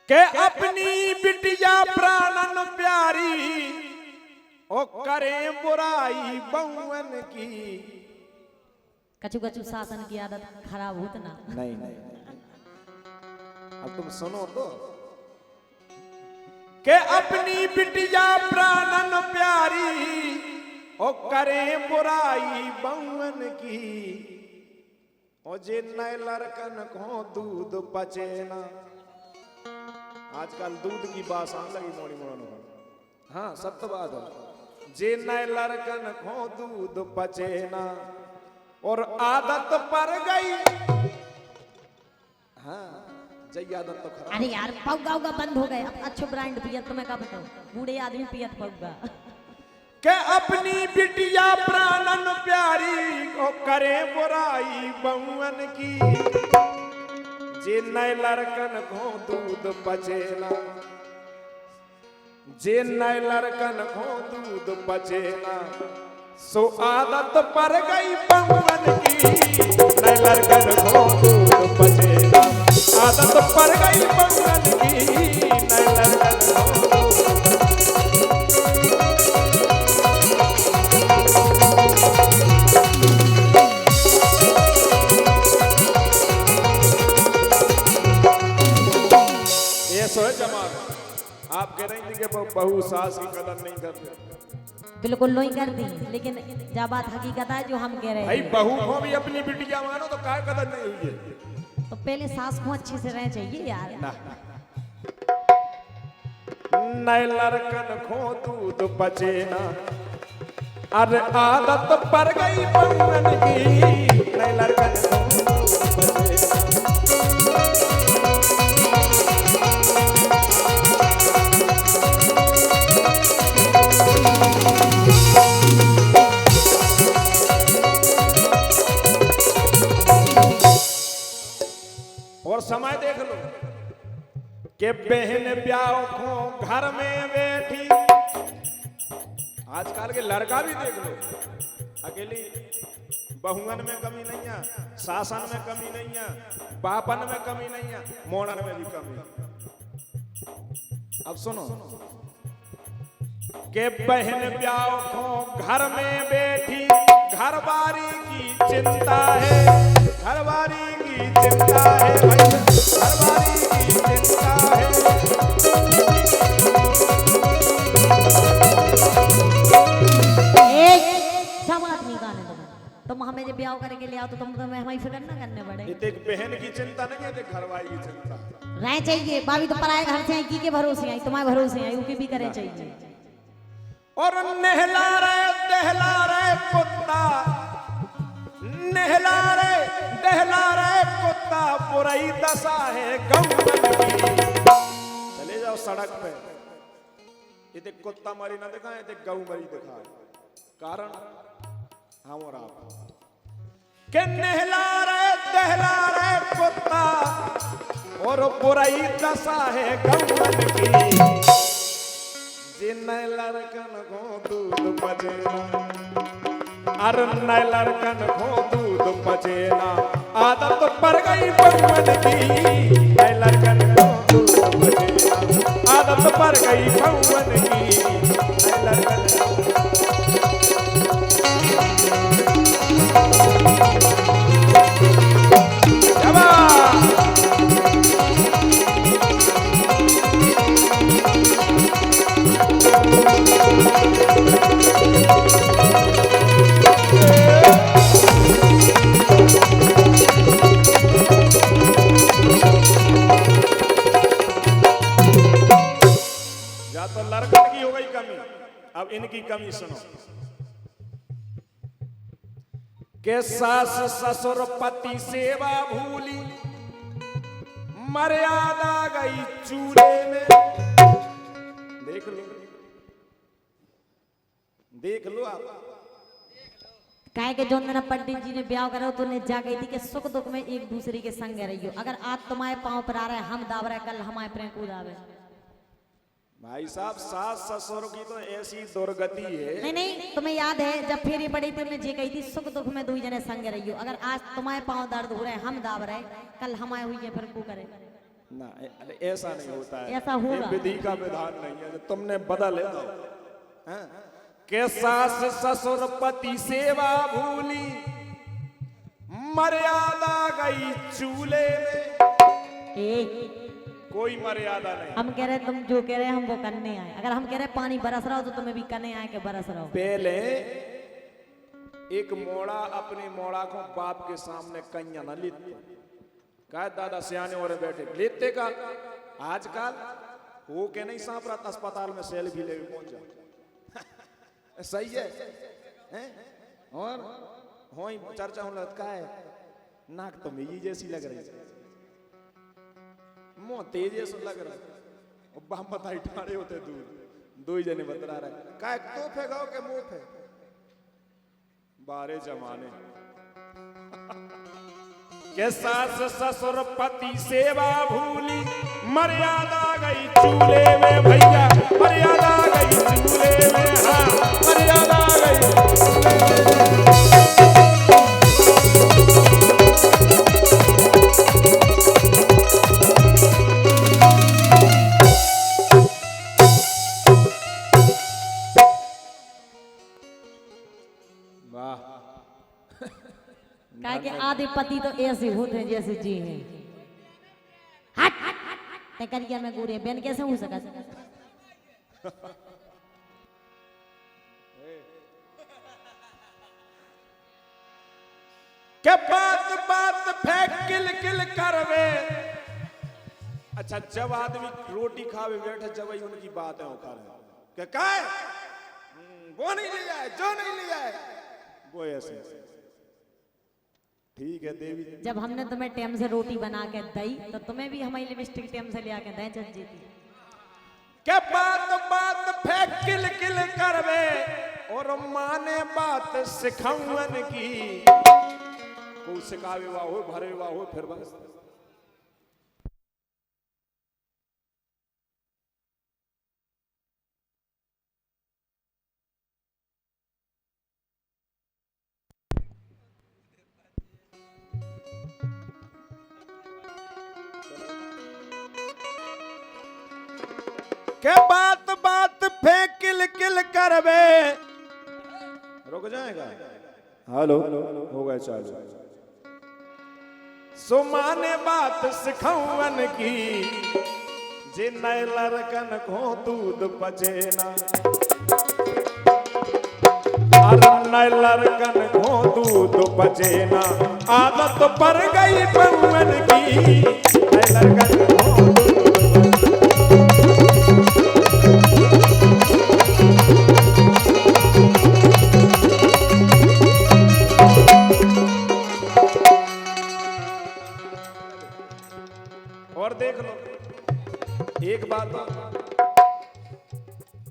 के अपनी बिटिया प्राणन प्यारी ओ करे बुराई बहुवन की। कछु कछु शासन की आदत खराब होत ना। नहीं नहीं, अब तुम सुनो तो। के अपनी बिटिया प्राणन प्यारी ओ करे बुराई बहुवन की। ओ जे नए लड़कन को दूध पचे ना। आजकल दूध की बात आने लगी मोड़ी मोड़ों को। हाँ सत्य बात है। जे नए लड़कन को दूध पचे ना और आदत पड़ गई। हाँ जय आदत तो खराब। अरे यार पौगा उगा बंद हो गए। अब अच्छो ब्रांड पियत तुम्हें क्या बताऊं, बूढ़े आदमी पियत पौगा। के अपनी बिटिया प्राणन प्यारी को करे बुराई बहुवन की। जे नए लड़कन को दूध पचेना। जे नए लड़कन को दूध पचेना सो आदत पड़ गई बहुवन की। नए लड़कन को दूध पचेना आदत पड़ गई बहुवन की। नए लड़कन को आप कह रही थी कि बहू सास की कदर नहीं करते। बिल्कुल नहीं करती, लेकिन जब बात हकीकत है जो हम कह रहे हैं भाई बहू को भी अपनी बिटिया मानो तो क्या कदर नहीं हुई है। तो पहले सास को अच्छे से रहना चाहिए यार। नए लड़कन को दूध पचेना अरे आदत पड़ गई बहुवन की। नए लड़कन को दूध पचेना। और समय देख लो कि बहन ब्याह को घर में बैठी। आजकल के लड़का भी देख लो, अकेली बहुवन में कमी नहीं है, शासन में कमी नहीं है, बापन में कमी नहीं है, मोड़न में भी कमी है। अब सुनो कि बहन ब्याह को घर में बैठी। घरवारी की चिंता है, घरवारी की चिंता है भाई, घरवारी की चिंता है। समाज नहीं गाने तुम हमें जब ब्याह करके ले आओ तो तुम हमारी फिक्र ना करने पड़े। एक बहन की चिंता नहीं है, एक घरवारी की चिंता रह चाहिए। भाभी तो पराए घर से आई, की के भरोसे आई, तुम्हारे भरोसे आई, उनकी भी करे चाहिए। और नहला रे कुत्ता, नहला रे दहला रे कुत्ता बुराई दशा है गौवन की। चले जाओ सड़क पे, ये कुत्ता मरी ना दिखा, ये गौ मरी दिखा। कारण हम और आप के नहला रे दहला रे कुत्ता और बुराई दशा है गौवन की। जिन लड़कन को दूध पचेना अरे नए लड़कन को दूध पचेना आदत पड़ गई बहुवन की। नए लड़कन को दूध पचेना आदत पड़ गई बहुवन की। नए लड़कन तो लड़कन की हो गई कमी। अब इनकी कमी सुनो के सास ससुर पति सेवा भूली। मर्यादा गई चूल्हे में। देख लो आप काहे के जो दिन पंडित जी ने ब्याह करा तो ने जा गई थी कि सुख दुख में एक दूसरे के संग रहियो। अगर आज तुम्हारे पांव पर आ रहे हम दाव रहे, कल हमारे प्रेम कूद आवे। भाई साहब सास ससुर की तो ऐसी दुर्गति है। नहीं नहीं, तुम्हें याद है जब फेरी पड़ी थी उन्हें जे कही थी सुख दुख में दो जने संग रहियो। अगर आज तुम्हारे पांव दर्द हो रहे हम दाव रहे, कल हमारे हुई है फिर को करे। ना ऐसा नहीं होता है, ऐसा होगा। ये विधि का विधान नहीं है, तुमने बदल है हाँ? के सास ससुर पति सेवा भूली, मर्यादा गई चूल्हे में। कोई मर्यादा नहीं। हम कह रहे तुम जो कह रहे हम वो करने आए। अगर हम कह रहे पानी बरस रहा हो तो तुम्हें भी करने आए के बरस रहा हो। पहले एक मोड़ा अपनी मोड़ा को बाप के सामने कन्या न लेते, कहा दादा सियाने और बैठे लेते का। आजकल वो के नहीं सांप रहा अस्पताल में सेल्फी ले पहुंच जाओ सही है, हैं? और हो चर्चा होने लगता है नाक तो मेरी जैसी लग रही है, मुंह तेज जैसा लग रहा है, बाम बताई ठाड़े होते दूर दो ही जने बतरा रहे का तो फेंकाओ के मुंह पे बारे जमाने के सास ससुर पति सेवा भूली, मर्यादा गई चूल्हे में भैया, मर्यादा गई चूल्हे में, हाँ मर्यादा गई। क्या कि आधे पति तो ऐसे होते हैं जैसे जी हैं। हट ते करियर में गोरे बेन कैसे हो सका? के बात बात फेंक किल किल करवे। अच्छा जब आदमी रोटी खावे बैठे जब ही उनकी बात है के का है वो नहीं लिया है, जो नहीं लिया है वो ऐसे। ठीक है देवी, जब हमने तुम्हें टाइम से रोटी बना के दई तो तुम्हें भी हमारी लिपस्टिक टाइम से ले आके दें चंद जीती। के बात बात फेंक किल किल करवे और माने बात सिखावन की। को सिखावे वा हो भरे वा हो फिर बस। के बात बात फेंक किल किल करवे। रुक जाएगा, हेलो हो गया चालू। सुमाने बात सिखावन की, जे नए लड़कन को दूध पचेना, नए लड़कन को दूध पचेना, आदत पर गई पवन की, नए लड़कन को और देख लो एक बात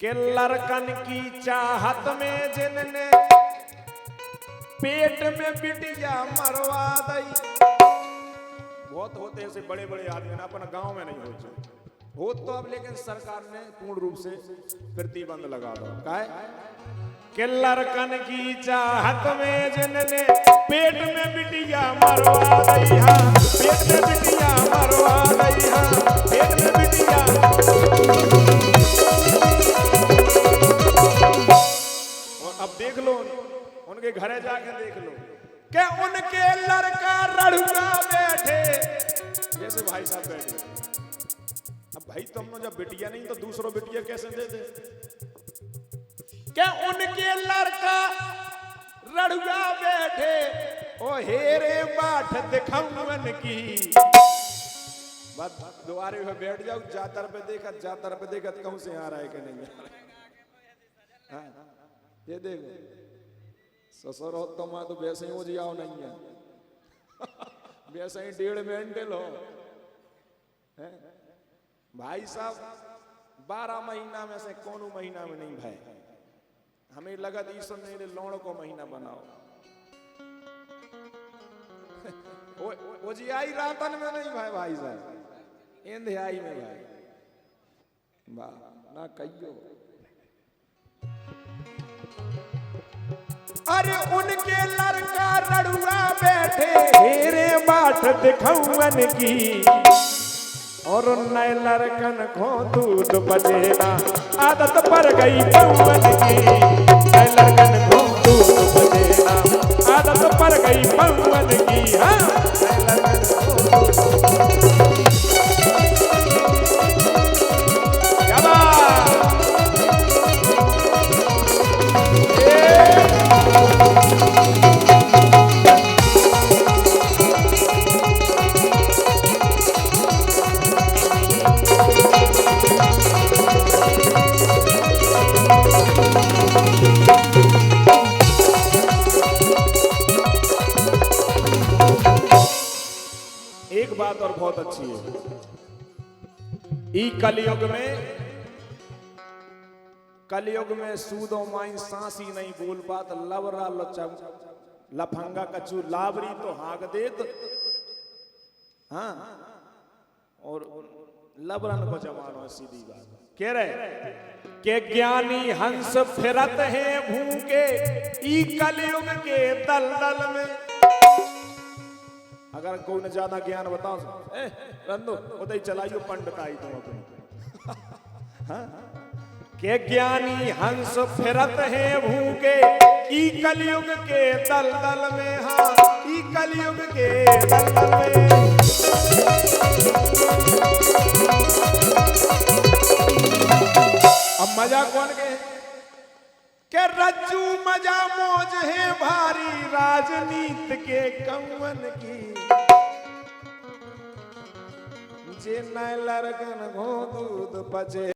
के लड़कन की चाहत में जिनने पेट में बिटिया मरवा दई। बहुत होते ऐसे बड़े बड़े आदमी ना, अपन गांव में नहीं होते हो तो अब, लेकिन सरकार ने पूर्ण रूप से प्रतिबंध लगा दो काहे के लड़कन की चाहत में जिनने पेट में बिटिया मरवा दई, हाँ पेट में बिटिया मरवा दई, हाँ पेट में बिटिया। और अब देख लो उनके घरे जाके देख लो कि उनके लड़का रड़ुआ बैठे जैसे भाई साहब बैठे। अब भाई तुमने जब बिटिया नहीं तो दूसरों बिटिया कैसे दे दे? क्या उनके लड़का रड़ुआ बैठे ओ हेरे बाट दिखावन की। बात द्वारे में बैठ जाओ, जातर पे देखा कहूं से आ रहा है कि नहीं आ रहा है। ये देखो ससुर हो तो मैं तो वैसे ही हो जाओ नहीं है वैसे ही 1.5 मेंटल हो भाई साहब। 12 महीना में से कौन महीना में नहीं भाई, हमें लगा ईश्वर ने लौड़ को महीना बनाओ वो जी आई रातन में नहीं भाई, भाई साहब इंधियाई में भाई वाह ना कहियो। अरे उनके लड़का रड़ुआ बैठे हेरे बाट दिखावन की और नए लड़कन को दूध बजेना आदत पड़ गई पवन की। नए लड़कन को दूध बजेना आदत पड़ गई पवन की। हाँ नए लड़कन को क्या बात। एक बात और बहुत अच्छी है, ई कलयुग में सूदो माई सांसी नहीं बोल पात लवरा लफंगा कचू लावरी तो हाग देत। हाँ और लबरन को जमानो सीधी बात कह रहे के ज्ञानी हंस फिरत है भूखे ई कलयुग के दलदल में। अगर कोई ने ज्यादा ज्ञान बताओ रंदो उधर चलाइयो पंडिताई तुम अपनी। हाँ? के ज्ञानी हंस फिरत है भूखे ई कलयुग के दलदल में। हाँ ई कलयुग के दलदल में। अब मजा कौन के रज्जू मजा मौज है भारी राजनीति के कौवन की। जे नए लड़कन को दूध बजे